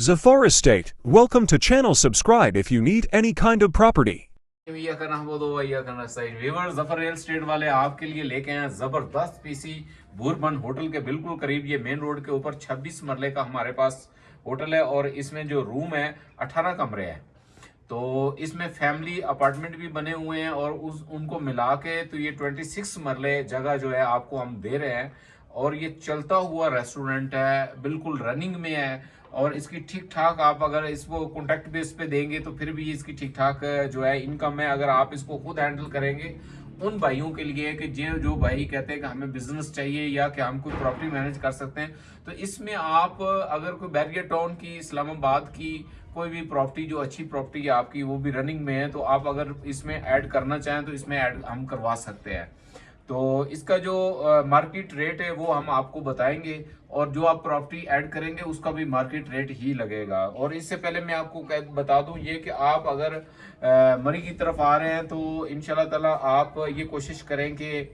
Zafar Estate. Welcome to channel. Subscribe if you need any kind of property. Zafar real estate वाले आपके लिए लेके आए जबरदस्त पीसी बुरबन होटल के बिल्कुल करीब। ये मेन रोड के ऊपर 26 मरले का हमारे पास होटल है और इसमें जो रूम है 18 कमरे हैं। तो इसमें फैमिली अपार्टमेंट भी बने हुए हैं और उनको मिला के तो ये 26 मरले जगह जो है आपको हम दे रहे हैं। और ये चलता हुआ रेस्टोरेंट है, बिल्कुल रनिंग में है और इसकी ठीक ठाक आप अगर इसको कॉन्ट्रैक्ट बेस पे देंगे तो फिर भी इसकी ठीक ठाक जो है इनकम है। अगर आप इसको खुद हैंडल करेंगे उन भाइयों के लिए कि जो भाई कहते हैं कि हमें बिजनेस चाहिए या कि हम कोई प्रॉपर्टी मैनेज कर सकते हैं, तो इसमें आप अगर कोई बैरियर टाउन की, इस्लामाबाद की कोई भी प्रॉपर्टी जो अच्छी प्रॉपर्टी है आपकी वो भी रनिंग में है, तो आप अगर इसमें ऐड करना चाहें तो इसमें ऐड हम करवा सकते हैं। तो इसका जो मार्केट रेट है वो हम आपको बताएंगे और जो आप प्रॉपर्टी ऐड करेंगे उसका भी मार्केट रेट ही लगेगा। और इससे पहले मैं आपको बता दूं ये कि आप अगर मरी की तरफ आ रहे हैं तो इंशाल्लाह ताला आप ये कोशिश करें कि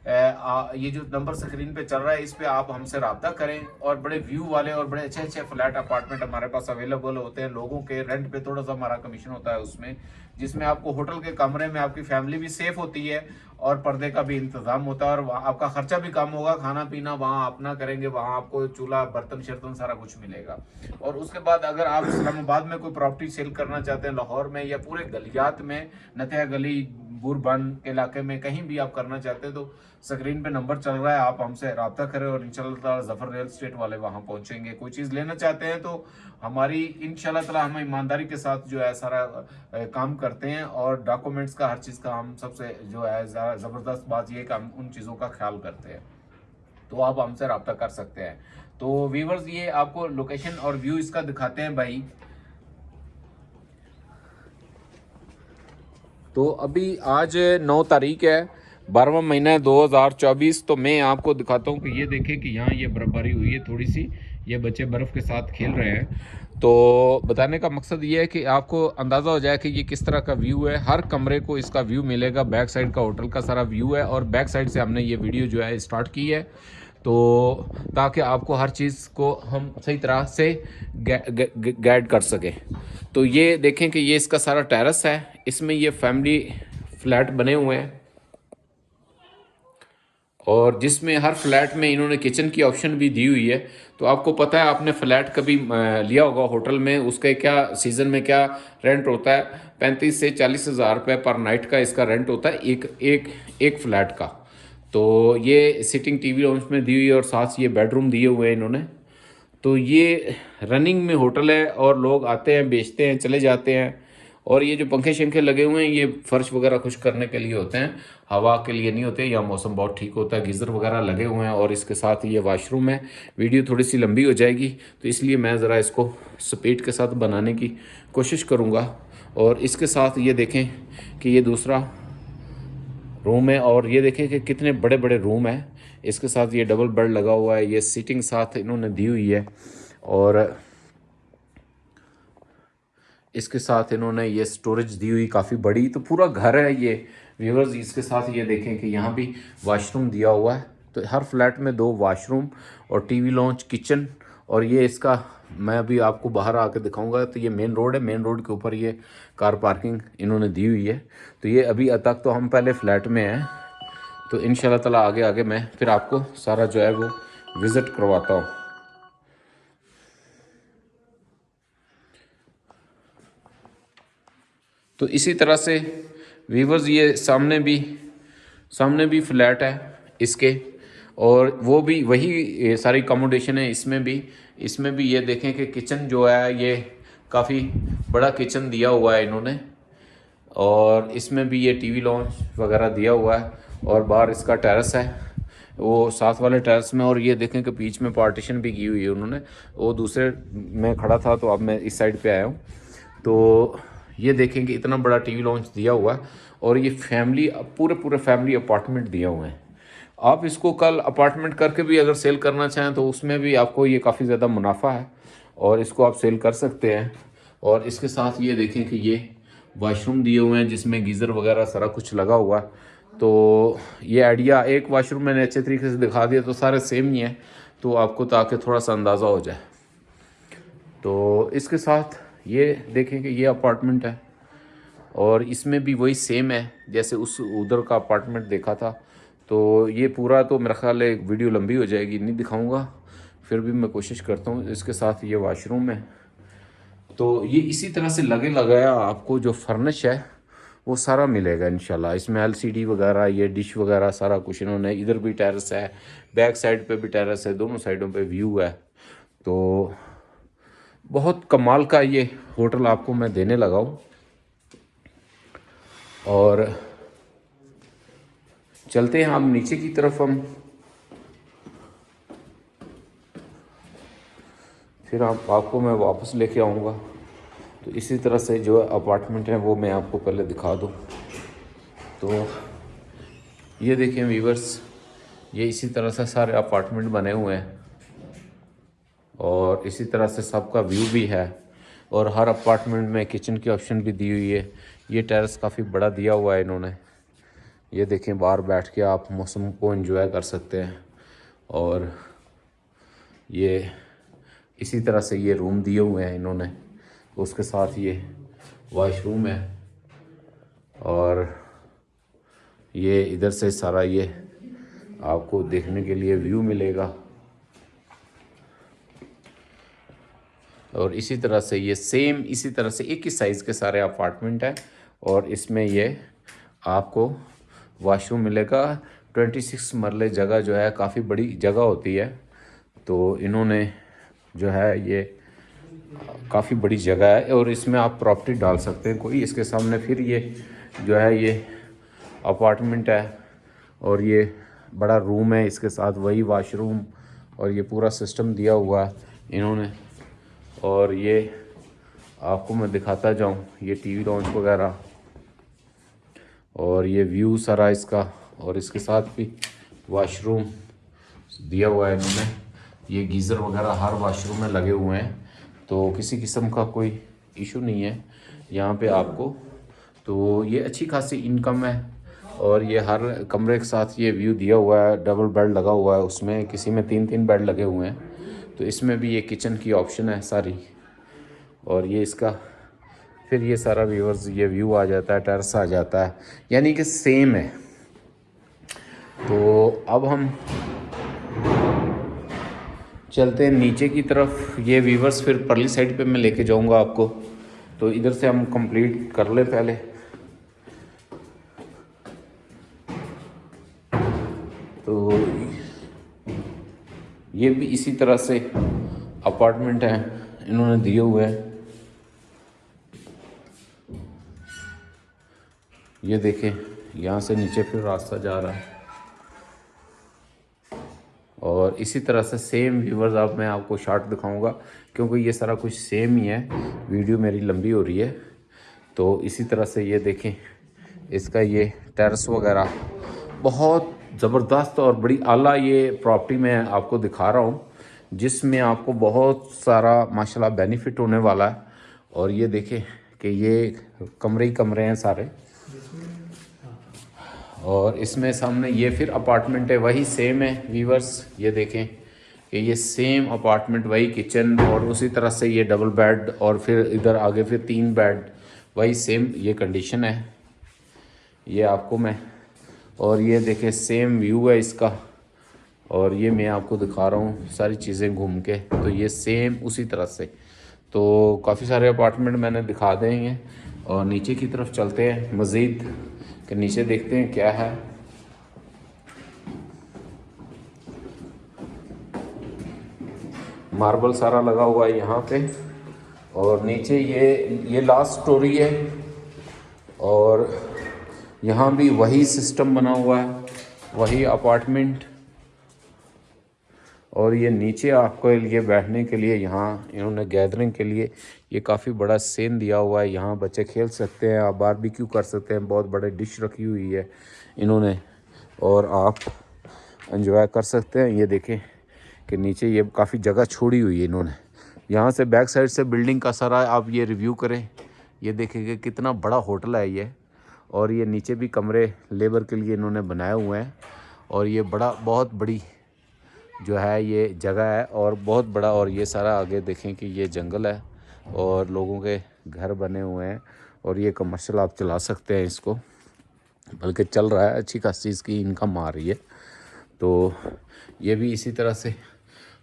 ये जो नंबर स्क्रीन पे चल रहा है इस पे आप हमसे रब्ता करें। और बड़े व्यू वाले और बड़े अच्छे अच्छे फ्लैट अपार्टमेंट हमारे पास अवेलेबल होते हैं। लोगों के रेंट पे थोड़ा सा हमारा कमीशन होता है उसमें, जिसमें आपको होटल के कमरे में आपकी फैमिली भी सेफ होती है और पर्दे का भी इंतजाम होता है और आपका खर्चा भी कम होगा। खाना पीना वहाँ अपना करेंगे, वहाँ आपको चूल्हा बर्तन शर्तन सारा कुछ मिलेगा। और उसके बाद अगर आप इस्लामाबाद में कोई प्रॉपर्टी सेल करना चाहते हैं, लाहौर में या पूरे गलियात में, नतिया गली, बुरबन के इलाके में कहीं भी आप करना चाहते हैं तो स्क्रीन पे नंबर चल रहा है, आप हमसे रब्ता करें और इंशाल्लाह जफर रियल स्टेट वाले वहां पहुंचेंगे। कोई चीज़ लेना चाहते हैं तो हमारी इंशाल्लाह ताला हम ईमानदारी के साथ जो है सारा काम करते हैं और डॉक्यूमेंट्स का हर चीज़ का हम सबसे जो है ज़बरदस्त बात ये कि हम उन चीज़ों का ख्याल करते हैं। तो आप हमसे रब्ता कर सकते हैं। तो व्यूवर्स ये आपको लोकेशन और व्यू इसका दिखाते हैं भाई। तो अभी आज 9 तारीख है, 12वां महीना है 2024। तो मैं आपको दिखाता हूँ कि ये देखें कि यहाँ ये बर्फबारी हुई है थोड़ी सी, ये बच्चे बर्फ़ के साथ खेल रहे हैं। तो बताने का मकसद ये है कि आपको अंदाज़ा हो जाए कि ये किस तरह का व्यू है। हर कमरे को इसका व्यू मिलेगा, बैक साइड का होटल का सारा व्यू है और बैक साइड से हमने ये वीडियो जो है स्टार्ट की है तो ताकि आपको हर चीज़ को हम सही तरह से गाइड कर सकें। तो ये देखें कि ये इसका सारा टेरेस है, इसमें ये फैमिली फ्लैट बने हुए हैं और जिसमें हर फ्लैट में इन्होंने किचन की ऑप्शन भी दी हुई है। तो आपको पता है, आपने फ्लैट कभी लिया होगा होटल में, उसके क्या सीज़न में क्या रेंट होता है, 35 से 40 हज़ार रुपये पर नाइट का इसका रेंट होता है एक फ्लैट का। तो ये सिटिंग टीवी लाउंज में दी हुई है और साथ ये बेडरूम दिए हुए हैं इन्होंने। तो ये रनिंग में होटल है और लोग आते हैं, बेचते हैं, चले जाते हैं। और ये जो पंखे शंखे लगे हुए हैं ये फर्श वगैरह खुश करने के लिए होते हैं, हवा के लिए नहीं होते। यहाँ मौसम बहुत ठीक होता है, गीज़र वगैरह लगे हुए हैं और इसके साथ ये वाशरूम है। वीडियो थोड़ी सी लंबी हो जाएगी तो इसलिए मैं ज़रा इसको स्पीड के साथ बनाने की कोशिश करूँगा। और इसके साथ ये देखें कि ये दूसरा रूम है और ये देखें कि कितने बड़े बड़े रूम है। इसके साथ ये डबल बेड लगा हुआ है, ये सीटिंग साथ इन्होंने दी हुई है और इसके साथ इन्होंने ये स्टोरेज दी हुई काफ़ी बड़ी। तो पूरा घर है ये व्यूअर्स। इसके साथ ये देखें कि यहाँ भी वाशरूम दिया हुआ है। तो हर फ्लैट में 2 वाशरूम और टीवी लॉन्च, किचन। और ये इसका मैं अभी आपको बाहर आके दिखाऊंगा। तो ये मेन रोड है, मेन रोड के ऊपर ये कार पार्किंग इन्होंने दी हुई है। तो ये अभी तक तो हम पहले फ्लैट में हैं, तो इंशाल्लाह ताला आगे आगे मैं फिर आपको सारा जो है वो विज़िट करवाता हूँ। तो इसी तरह से व्यूवर्स ये सामने भी फ्लैट है इसके और वो भी वही सारी अकोमोडेशन है इसमें भी ये देखें कि किचन जो है ये काफ़ी बड़ा किचन दिया हुआ है इन्होंने और इसमें भी ये टीवी लॉन्च वगैरह दिया हुआ है और बाहर इसका टेरेस है वो साथ वाले टेरेस में। और ये देखें कि बीच में पार्टीशन भी की हुई है उन्होंने, वो दूसरे में खड़ा था तो अब मैं इस साइड पे आया हूँ। तो ये देखें कि इतना बड़ा टीवी लॉन्च दिया हुआ है और ये फैमिली पूरे फैमिली अपार्टमेंट दिए हुए हैं। आप इसको कल अपार्टमेंट करके भी अगर सेल करना चाहें तो उसमें भी आपको ये काफ़ी ज़्यादा मुनाफा है और इसको आप सेल कर सकते हैं। और इसके साथ ये देखें कि ये वाशरूम दिए हुए हैं जिसमें गीज़र वगैरह सारा कुछ लगा हुआ है। तो ये आइडिया, एक वाशरूम मैंने अच्छे तरीके से दिखा दिया, तो सारे सेम ही हैं तो आपको ताकि थोड़ा सा अंदाज़ा हो जाए। तो इसके साथ ये देखें कि ये अपार्टमेंट है और इसमें भी वही सेम है जैसे उस उधर का अपार्टमेंट देखा था। तो ये पूरा तो मेरा ख्याल है एक वीडियो लंबी हो जाएगी, नहीं दिखाऊंगा, फिर भी मैं कोशिश करता हूँ। इसके साथ ये वॉशरूम है। तो ये इसी तरह से लगे लगाया आपको जो फर्निश है वो सारा मिलेगा इंशाल्लाह। इसमें एलसीडी वगैरह, ये डिश वगैरह सारा कुछ इन्होंने, इधर भी टेरेस है, बैक साइड पे भी टेरेस है, दोनों साइडों पे व्यू है। तो बहुत कमाल का ये होटल आपको मैं देने लगा हूँ। और चलते हैं हम नीचे की तरफ, हम फिर आपको मैं वापस लेके आऊँगा। तो इसी तरह से जो अपार्टमेंट है वो मैं आपको पहले दिखा दूँ। तो ये देखें व्यूअर्स, ये इसी तरह से सारे अपार्टमेंट बने हुए हैं और इसी तरह से सबका व्यू भी है और हर अपार्टमेंट में किचन की ऑप्शन भी दी हुई है। ये टेरेस काफ़ी बड़ा दिया हुआ है इन्होंने। ये देखें, बाहर बैठ के आप मौसम को एंजॉय कर सकते हैं। और ये इसी तरह से ये रूम दिए हुए हैं इन्होंने। उसके साथ ये वॉशरूम है और ये इधर से सारा ये आपको देखने के लिए व्यू मिलेगा। और इसी तरह से ये सेम इसी तरह से एक ही साइज़ के सारे अपार्टमेंट है और इसमें ये आपको वॉशरूम मिलेगा। 26 मरले जगह जो है काफ़ी बड़ी जगह होती है। तो इन्होंने जो है ये काफ़ी बड़ी जगह है और इसमें आप प्रॉपर्टी डाल सकते हैं कोई। इसके सामने फिर ये जो है ये अपार्टमेंट है और ये बड़ा रूम है, इसके साथ वही वॉशरूम और ये पूरा सिस्टम दिया हुआ है इन्होंने। और ये आपको मैं दिखाता जाऊं, ये टीवी लॉन्च वगैरह और ये व्यू सारा इसका, और इसके साथ भी वॉशरूम दिया हुआ है इन्होंने। ये गीज़र वगैरह हर वॉशरूम में लगे हुए हैं, तो किसी किस्म का कोई इशू नहीं है यहाँ पे आपको। तो ये अच्छी खासी इनकम है। और ये हर कमरे के साथ ये व्यू दिया हुआ है, डबल बेड लगा हुआ है उसमें, किसी में 3-3 बेड लगे हुए हैं। तो इसमें भी ये किचन की ऑप्शन है सारी। और ये इसका फिर ये सारा व्यूअर्स ये व्यू आ जाता है, टेरेस आ जाता है, यानी कि सेम है। तो अब हम चलते हैं नीचे की तरफ। ये व्यूअर्स फिर परली साइड पे मैं लेके जाऊंगा आपको। तो इधर से हम कंप्लीट कर लें पहले। तो ये भी इसी तरह से अपार्टमेंट है इन्होंने दिए हुए हैं। ये देखें, यहाँ से नीचे फिर रास्ता जा रहा है। और इसी तरह से सेम व्यूवर्स अब मैं आपको शॉर्ट दिखाऊंगा क्योंकि ये सारा कुछ सेम ही है, वीडियो मेरी लंबी हो रही है। तो इसी तरह से ये देखें, इसका ये टेरेस वगैरह बहुत ज़बरदस्त और बड़ी आला ये प्रॉपर्टी मैं आपको दिखा रहा हूँ, जिसमें आपको बहुत सारा माशाल्लाह बेनिफिट होने वाला है। और ये देखें कि ये कमरे ही कमरे हैं सारे। और इसमें सामने ये फिर अपार्टमेंट है, वही सेम है व्यूवर्स। ये देखें कि ये सेम अपार्टमेंट, वही किचन और उसी तरह से ये डबल बेड और फिर इधर आगे फिर 3 बेड, वही सेम ये कंडीशन है। ये आपको मैं, और ये देखें सेम व्यू है इसका। और ये मैं आपको दिखा रहा हूँ सारी चीज़ें घूम के। तो ये सेम उसी तरह से। तो काफ़ी सारे अपार्टमेंट मैंने दिखा देंगे और नीचे की तरफ चलते हैं मज़ीद कि नीचे देखते हैं क्या है। मार्बल सारा लगा हुआ है यहाँ पे। और नीचे ये लास्ट स्टोरी है और यहाँ भी वही सिस्टम बना हुआ है, वही अपार्टमेंट। और ये नीचे आपको ये बैठने के लिए यहाँ इन्होंने गैदरिंग के लिए ये काफ़ी बड़ा सीन दिया हुआ है। यहाँ बच्चे खेल सकते हैं, आप बारबेक्यू कर सकते हैं, बहुत बड़े डिश रखी हुई है इन्होंने और आप एंजॉय कर सकते हैं। ये देखें कि नीचे ये काफ़ी जगह छोड़ी हुई है इन्होंने। यहाँ से बैक साइड से बिल्डिंग का सारा आप ये रिव्यू करें, ये देखेंगे कितना बड़ा होटल है ये। और ये नीचे भी कमरे लेबर के लिए इन्होंने बनाए हुए हैं। और ये बहुत बड़ी जो है ये जगह है और बहुत बड़ा। और ये सारा आगे देखें कि ये जंगल है और लोगों के घर बने हुए हैं और ये कमर्शियल आप चला सकते हैं इसको, बल्कि चल रहा है, अच्छी खासी इसकी इनकम आ रही है। तो ये भी इसी तरह से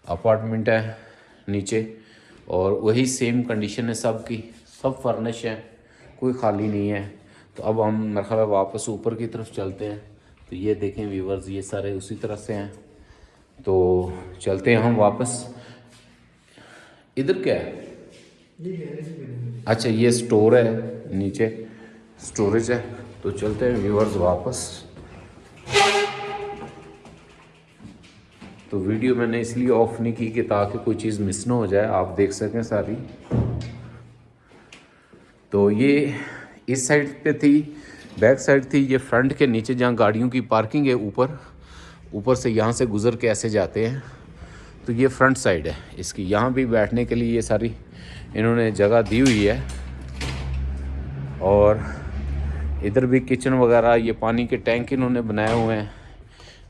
अपार्टमेंट है नीचे और वही सेम कंडीशन है सब की, सब फर्निश है, कोई खाली नहीं है। तो अब हम मेरे ख्याल वापस ऊपर की तरफ चलते हैं। तो ये देखें व्यूवर्स, ये सारे उसी तरह से हैं। तो चलते हैं हम वापस। इधर क्या है? अच्छा ये स्टोर है, नीचे स्टोरेज है। तो चलते हैं व्यूवर्स वापस। तो वीडियो मैंने इसलिए ऑफ नहीं की कि ताकि कोई चीज़ मिस ना हो जाए, आप देख सकें सारी। तो ये इस साइड पे थी, बैक साइड थी। ये फ्रंट के नीचे जहाँ गाड़ियों की पार्किंग है, ऊपर से यहाँ से गुज़र के ऐसे जाते हैं। तो ये फ्रंट साइड है इसकी। यहाँ भी बैठने के लिए ये सारी इन्होंने जगह दी हुई है। और इधर भी किचन वगैरह, ये पानी के टैंक इन्होंने बनाए हुए हैं।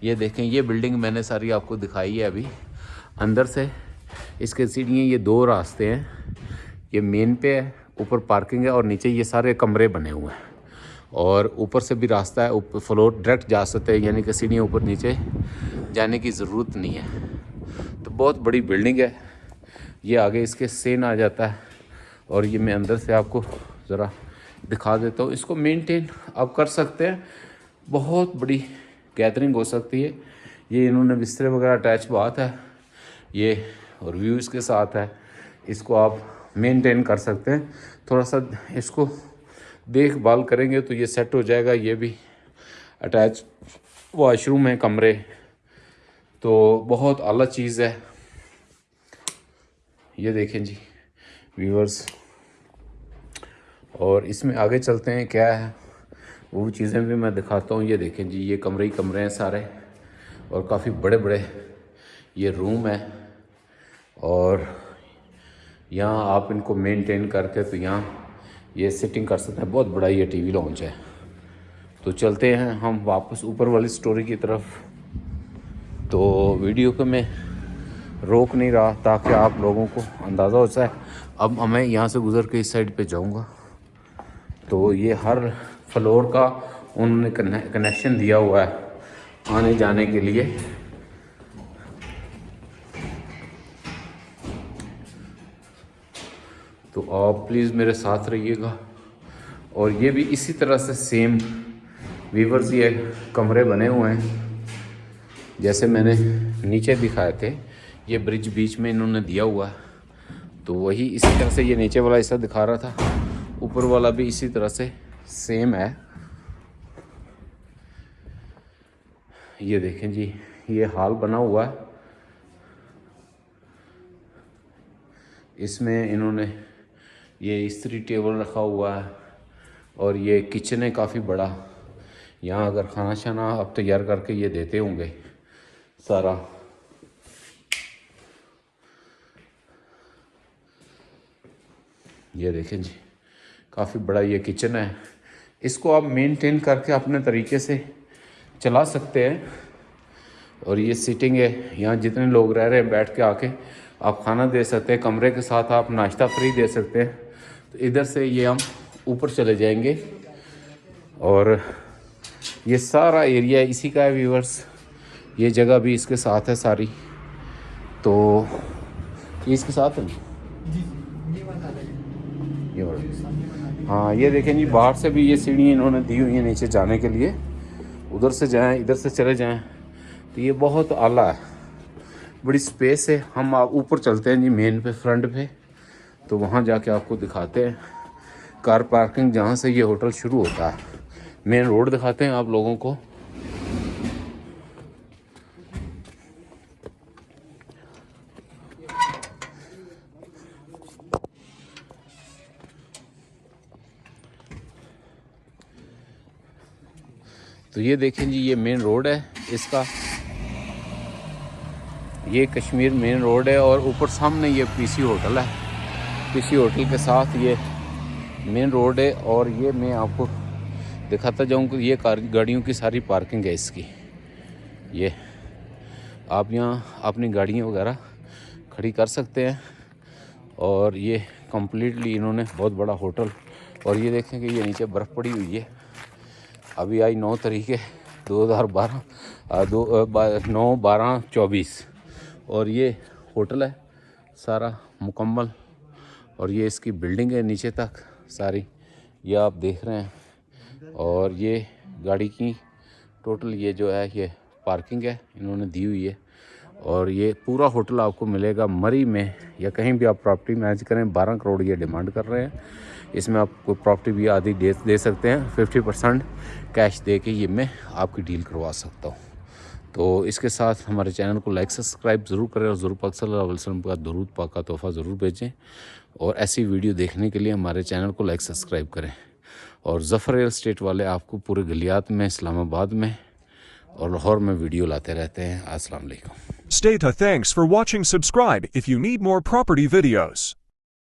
ये देखें, ये बिल्डिंग मैंने सारी आपको दिखाई है अभी। अंदर से इसके सीढ़ियाँ, ये 2 रास्ते हैं। ये मेन पे है, ऊपर पार्किंग है और नीचे ये सारे कमरे बने हुए हैं। और ऊपर से भी रास्ता है, ऊपर फ्लोर डायरेक्ट जा सकते हैं, यानी कि सीढ़ियाँ ऊपर नीचे जाने की ज़रूरत नहीं है। तो बहुत बड़ी बिल्डिंग है। ये आगे इसके सेन आ जाता है और ये मैं अंदर से आपको ज़रा दिखा देता हूँ। इसको मेंटेन आप कर सकते हैं, बहुत बड़ी गैदरिंग हो सकती है। ये इन्होंने बिस्तरे वगैरह अटैच बात है ये, और व्यू इसके साथ है। इसको आप मेंटेन कर सकते हैं, थोड़ा सा इसको देखभाल करेंगे तो ये सेट हो जाएगा। ये भी अटैच वॉशरूम है, कमरे, तो बहुत आला चीज़ है। ये देखें जी व्यूअर्स। और इसमें आगे चलते हैं, क्या है वो चीज़ें भी मैं दिखाता हूँ। ये देखें जी, ये कमरे ही कमरे हैं सारे और काफ़ी बड़े बड़े ये रूम है। और यहाँ आप इनको मेंटेन करके तो यहाँ ये सेटिंग कर सकते हैं। बहुत बड़ा ये टीवी लॉन्च है। तो चलते हैं हम वापस ऊपर वाली स्टोरी की तरफ। तो वीडियो को मैं रोक नहीं रहा ताकि आप लोगों को अंदाज़ा हो जाए। अब मैं यहाँ से गुज़र के इस साइड पे जाऊँगा। तो ये हर फ्लोर का उन्होंने कनेक्शन दिया हुआ है आने जाने के लिए। तो आप प्लीज़ मेरे साथ रहिएगा। और ये भी इसी तरह से सेम व्यूअर्स ये कमरे बने हुए हैं जैसे मैंने नीचे दिखाए थे। ये ब्रिज बीच में इन्होंने दिया हुआ है, तो वही इसी तरह से ये नीचे वाला हिस्सा दिखा रहा था, ऊपर वाला भी इसी तरह से सेम है। ये देखें जी, ये हॉल बना हुआ है। इसमें इन्होंने ये इस्त्री टेबल रखा हुआ है और ये किचन है काफ़ी बड़ा। यहाँ अगर खाना शाना आप तैयार करके ये देते होंगे सारा। ये देखें जी, काफ़ी बड़ा ये किचन है। इसको आप मेंटेन करके अपने तरीके से चला सकते हैं। और ये सीटिंग है, यहाँ जितने लोग रह रहे हैं बैठ के आके आप खाना दे सकते हैं, कमरे के साथ आप नाश्ता फ्री दे सकते हैं। तो इधर से ये हम ऊपर चले जाएंगे और ये सारा एरिया इसी का है व्यूअर्स। ये जगह भी इसके साथ है सारी। तो ये इसके साथ है ये वाला। हाँ ये देखें जी, बाहर से भी ये सीढ़ी इन्होंने दी हुई है नीचे जाने के लिए। उधर से जाएं, इधर से चले जाएं। तो ये बहुत आला है, बड़ी स्पेस है। हम आप ऊपर चलते हैं जी मेन पे, फ्रंट पे। तो वहाँ जाके आपको दिखाते हैं कार पार्किंग जहाँ से ये होटल शुरू होता है। मेन रोड दिखाते हैं आप लोगों को। तो ये देखें जी, ये मेन रोड है इसका, ये कश्मीर मेन रोड है। और ऊपर सामने ये पीसी होटल है, पीसी होटल के साथ ये मेन रोड है। और ये मैं आपको दिखाता जाऊँ कि ये गाड़ियों की सारी पार्किंग है इसकी। ये आप यहाँ अपनी गाड़ियाँ वगैरह खड़ी कर सकते हैं। और ये कम्प्लीटली इन्होंने बहुत बड़ा होटल, और ये देखें कि ये नीचे बर्फ़ पड़ी हुई है। अभी आई 9 तारीख 2012 9/12/24 और ये होटल है सारा मुकम्मल, और ये इसकी बिल्डिंग है नीचे तक सारी, ये आप देख रहे हैं। और ये गाड़ी की टोटल ये जो है ये पार्किंग है इन्होंने दी हुई है। और ये पूरा होटल आपको मिलेगा मरी में, या कहीं भी आप प्रॉपर्टी मैच करें। 12 करोड़ ये डिमांड कर रहे हैं। इसमें आप कोई प्रॉपर्टी भी आधी दे सकते हैं। 50% कैश दे के ये मैं आपकी डील करवा सकता हूँ। तो इसके साथ हमारे चैनल को लाइक सब्सक्राइब ज़रूर करें, और ज़रूर पाक सल्लल्लाहु अलैहि वसल्लम का दुरूद पाक का तोहफ़ा ज़रूर भेजें। और ऐसी वीडियो देखने के लिए हमारे चैनल को लाइक सब्सक्राइब करें। और ज़फ़र रियल एस्टेट वाले आपको पूरे गलियात में, इस्लामाबाद में और लाहौर में वीडियो लाते रहते हैं। अस्सलाम वालेकुम। Stay tuned. Thanks for watching. Subscribe if you need more property videos.